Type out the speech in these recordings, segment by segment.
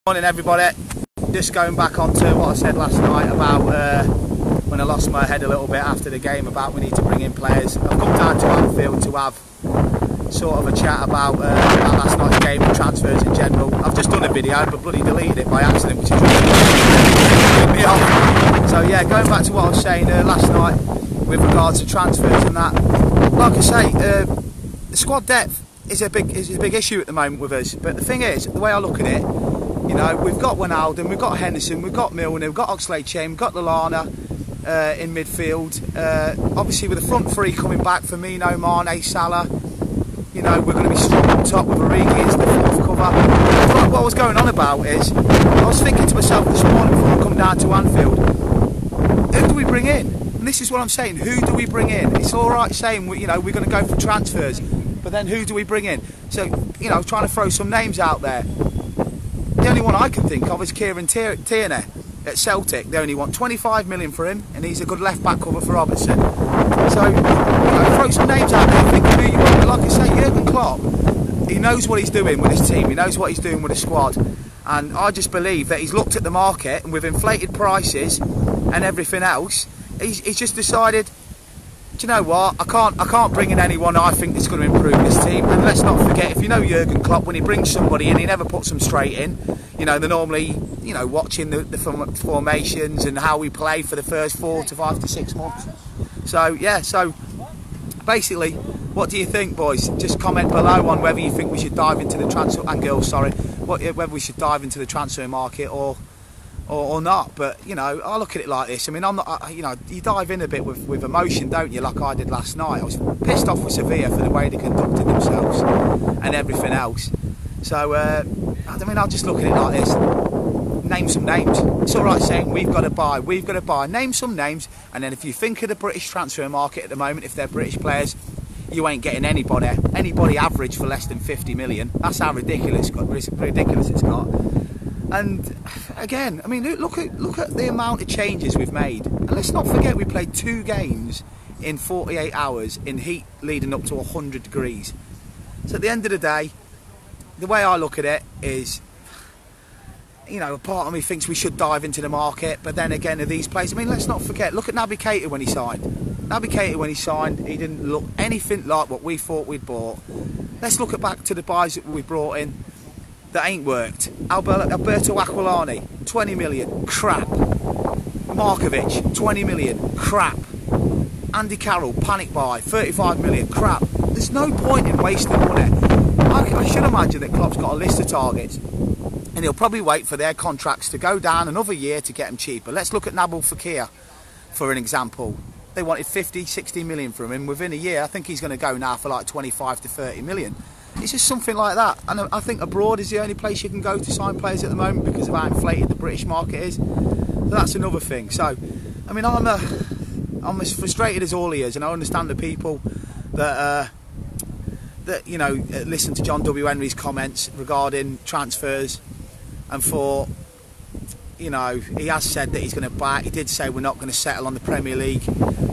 Morning everybody, just going back onto what I said last night about when I lost my head a little bit after the game about we need to bring in players. I've come down to Anfield to have sort of a chat about last night's game and transfers in general. I've just done a video but bloody deleted it by accident, which is really me off. So yeah, going back to what I was saying last night with regards to transfers and that, like I say, the squad depth is a big issue at the moment with us, but the thing is, the way I look at it, you know, we've got Wijnaldum, we've got Henderson, we've got Milner, we've got Oxlade-Chamberlain, we've got Lallana in midfield. Obviously with the front three coming back, Firmino, Mane, Salah, you know, we're going to be strong up top with Origi as the fourth cover. What I was going on about is, I was thinking to myself this morning before I come down to Anfield, who do we bring in? And this is what I'm saying, who do we bring in? It's alright saying, you know, we're going to go for transfers, but then who do we bring in? So, you know, trying to throw some names out there. The only one I can think of is Kieran Tierney at Celtic. They only want 25 million for him, and he's a good left back cover for Robertson. So, you know, throw some names out there, think who you want. But like I say, Jurgen Klopp, he knows what he's doing with his team, he knows what he's doing with his squad, and I just believe that he's looked at the market, and with inflated prices and everything else, he's just decided, do you know what, I can't bring in anyone I think that's going to improve this team. And let's not forget, if you know Jurgen Klopp, when he brings somebody in, he never puts them straight in. You know, they're normally, you know, watching the formations and how we play for the first 4 to 5 to 6 months. So yeah, so basically, what do you think, boys? Just comment below on whether you think we should dive into the transfer, and girls, sorry, whether we should dive into the transfer market or not. But you know, I look at it like this. I mean, I'm not, you know, you dive in a bit with emotion, don't you, like I did last night. I was pissed off with Sevilla for the way they conducted themselves and everything else. So I mean, I'll just look at it like this. Name some names. It's alright saying we've got to buy, name some names, and then if you think of the British transfer market at the moment, if they're British players, you ain't getting anybody average for less than 50 million. That's how ridiculous it's got. And again, I mean, look at the amount of changes we've made. And let's not forget, we played 2 games in 48 hours in heat leading up to 100 degrees. So at the end of the day, the way I look at it is, you know, a part of me thinks we should dive into the market, but then again, of these players, I mean, let's not forget, look at Naby Keita when he signed. Naby Keita when he signed, he didn't look anything like what we thought we'd bought. Let's look back to the buys that we brought in that ain't worked. Alberto Aquilani, 20 million, crap. Markovic, 20 million, crap. Andy Carroll, panic buy, 35 million, crap. There's no point in wasting money. I should imagine that Klopp's got a list of targets, and he'll probably wait for their contracts to go down another year to get them cheaper. Let's look at Nabil Fekir, for an example. They wanted 50, 60 million from him. Within a year, I think he's going to go now for like 25 to 30 million. It's just something like that. And I think abroad is the only place you can go to sign players at the moment because of how inflated the British market is. So that's another thing. So, I mean, I'm as frustrated as all he is, and I understand the people that you know, listen to John W. Henry's comments regarding transfers, and for, you know, he has said that he's going to buy. He did say we're not going to settle on the Premier League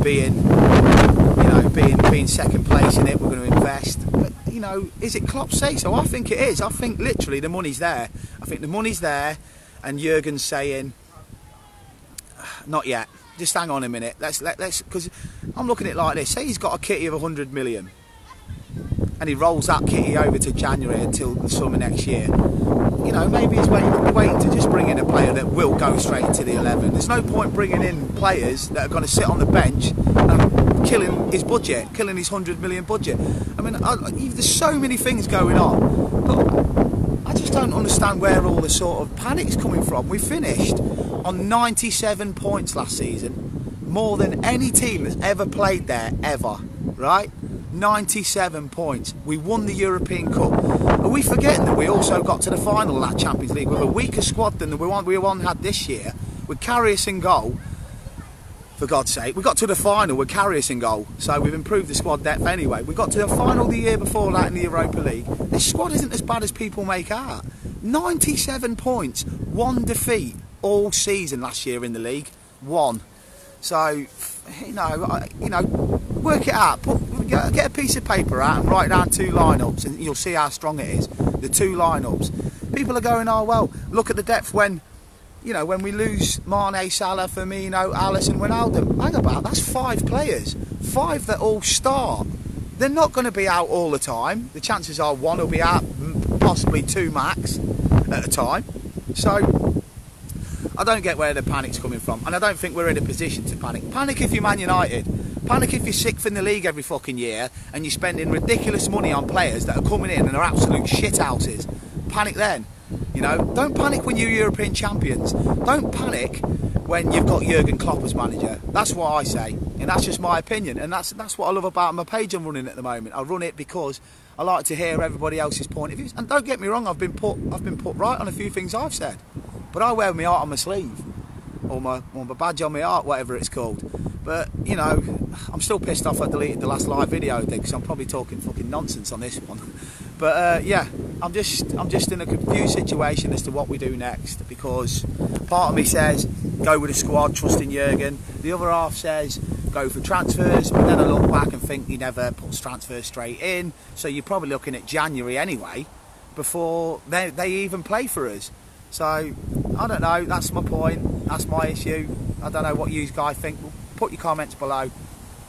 being, you know, being second place in it. We're going to invest. But you know, is it Klopp's say so? I think it is. I think literally the money's there. I think the money's there, and Jurgen's saying, not yet. Just hang on a minute. Let's because I'm looking at it like this. Say he's got a kitty of 100 million, and he rolls that kitty over to January until the summer next year. You know, maybe he's waiting to just bring in a player that will go straight into the 11. There's no point bringing in players that are going to sit on the bench and killing his budget, killing his 100 million budget. I mean, there's so many things going on, but I just don't understand where all the sort of panic's coming from. We finished on 97 points last season, more than any team that's ever played there, ever, right? 97 points. We won the European Cup. Are we forgetting that we also got to the final of that Champions League with a weaker squad than the one we had this year, with Karius in goal? For God's sake, we got to the final with Karius in goal, so we've improved the squad depth anyway. We got to the final the year before that in the Europa League. This squad isn't as bad as people make out. 97 points, 1 defeat all season last year in the league, 1. So, you know, work it out. Get a piece of paper out and write down 2 lineups, and you'll see how strong it is. The 2 lineups. People are going, oh well, look at the depth when, you know, when we lose Mane, Salah, Firmino, Alisson, Wijnaldum. Hang about, that's 5 players. 5 that all start. They're not going to be out all the time. The chances are 1 will be out, possibly 2 max at a time. So I don't get where the panic's coming from, and I don't think we're in a position to panic. Panic if you're Man United. Panic if you're 6th in the league every fucking year and you're spending ridiculous money on players that are coming in and are absolute shithouses. Panic then. You know, don't panic when you're European champions. Don't panic when you've got Jurgen Klopp as manager. That's what I say, and that's just my opinion, and that's what I love about my page I'm running at the moment. I run it because I like to hear everybody else's point of views. And don't get me wrong, I've been put right on a few things I've said, but I wear my heart on my sleeve, or my badge on my heart, whatever it's called. But you know, I'm still pissed off I deleted the last live video thing, because I'm probably talking fucking nonsense on this one. But yeah, I'm just in a confused situation as to what we do next, because part of me says go with the squad, trusting Jurgen. The other half says go for transfers, but then I look back and think he never puts transfers straight in. So you're probably looking at January anyway before they even play for us. So I don't know. That's my point. That's my issue. I don't know what you guys think. Put your comments below.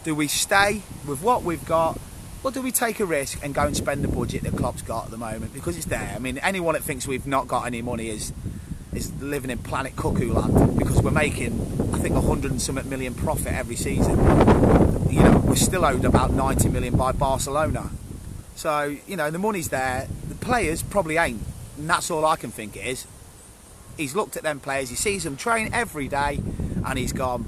Do we stay with what we've got, or do we take a risk and go and spend the budget that Klopp's got at the moment, because it's there? I mean, anyone that thinks we've not got any money is living in Planet Cuckoo land, because we're making, I think, 100 and something million profit every season. You know, we're still owed about 90 million by Barcelona. So, you know, the money's there. The players probably ain't, and that's all I can think it is. He's looked at them players, he sees them train every day, and he's gone,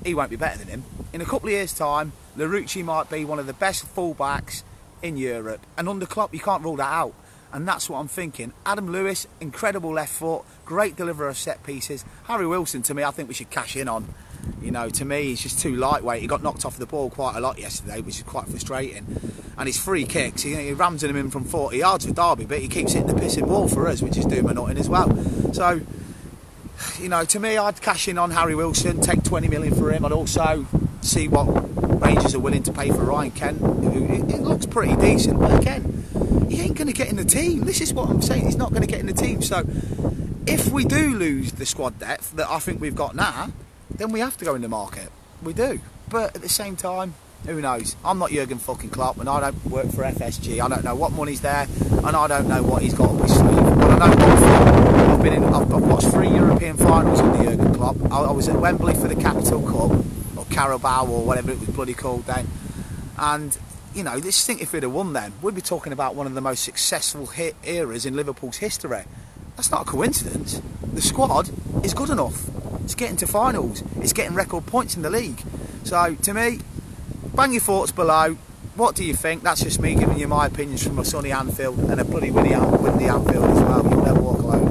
he won't be better than him. In a couple of years' time, Larouci might be one of the best fullbacks in Europe, and under Klopp you can't rule that out. And that's what I'm thinking. Adam Lewis, incredible left foot, great deliverer of set pieces. Harry Wilson, to me, I think we should cash in on. You know, to me, he's just too lightweight. He got knocked off the ball quite a lot yesterday, which is quite frustrating. And his free kicks, he rams him in from 40 yards for Derby, but he keeps hitting the pissing ball for us, which is doing my nutting as well. So, you know, to me, I'd cash in on Harry Wilson, take 20 million for him. I'd also see what Rangers are willing to pay for Ryan Kent, who it looks pretty decent, but again, he ain't going to get in the team. This is what I'm saying, he's not going to get in the team. So if we do lose the squad depth that I think we've got now, then we have to go in the market. We do. But at the same time, who knows? I'm not Jurgen fucking Klopp, and I don't work for FSG. I don't know what money's there, and I don't know what he's got up his sleeve. But I know one thing, I've watched 3 European finals under Jurgen Klopp. I was at Wembley for the Capital Cup, or Carabao, or whatever it was bloody called then. And you know, just think if we'd have won then, we'd be talking about one of the most successful eras in Liverpool's history. That's not a coincidence. The squad is good enough. It's getting to finals. It's getting record points in the league. So, to me, bang your thoughts below. What do you think? That's just me giving you my opinions from a sunny Anfield and a bloody windy Anfield as well. You'll never walk alone.